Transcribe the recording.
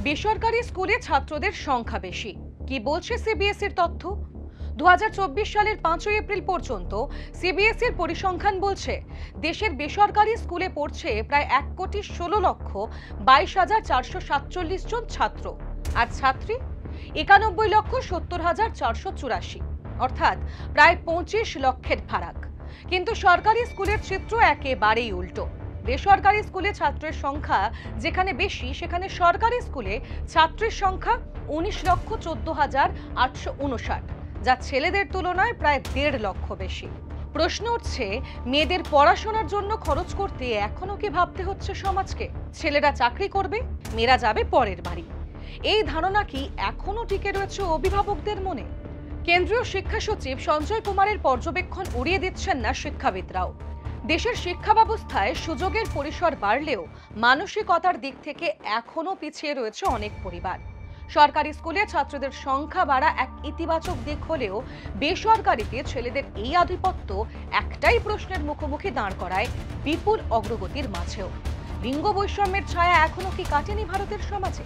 বেসরকারি স্কুলে ছাত্রদের সংখ্যা বেশি, কি বলছে সিবিএসইর তথ্য? 2024 সালের 5 এপ্রিল পর্যন্ত সিবিএসইর পরিসংখ্যান বলছে দেশের বেসরকারি স্কুলে পড়ছে প্রায় 1,16,22,447 জন ছাত্র, আর ছাত্রী 91,70,484, অর্থাৎ প্রায় 25 লক্ষের ফারাক। কিন্তু সরকারি স্কুলের চিত্র একেবারেই উল্টো। বেসরকারি স্কুলে ছাত্রের সংখ্যা যেখানে বেশি, সেখানে সরকারি স্কুলে ছাত্রের সংখ্যা 19,14,859, যা ছেলেদের তুলনায় প্রায় 1.5 লক্ষ বেশি। প্রশ্ন উঠছে, মেয়েদের পড়াশোনার জন্য খরচ করতে এখনো কি ভাবতে হচ্ছে সমাজকে? ছেলেরা চাকরি করবে, মেয়েরা যাবে পরের বাড়ি। এই ধারণা কি এখনো টিকে রয়েছে অভিভাবকদের মনে? কেন্দ্রীয় শিক্ষা সচিব সঞ্জয় কুমারের পর্যবেক্ষণ উড়িয়ে দিচ্ছেন না শিক্ষাবিদরাও। দেশের শিক্ষা ব্যবস্থায় সুযোগের পরিসর বাড়লেও মানসিকতার দিক থেকে এখনো পিছিয়ে রয়েছে অনেক পরিবার। সরকারি স্কুলে ছাত্রদের সংখ্যা বাড়া এক ইতিবাচক দিক হলেও বেসরকারিতে ছেলেদের এই আধিপত্য একটাই প্রশ্নের মুখোমুখি দাঁড় করায় বিপুল অগ্রগতির মাঝেও। লিঙ্গ বৈষম্যের ছায়া এখনো কি কাটেনি ভারতের সমাজে?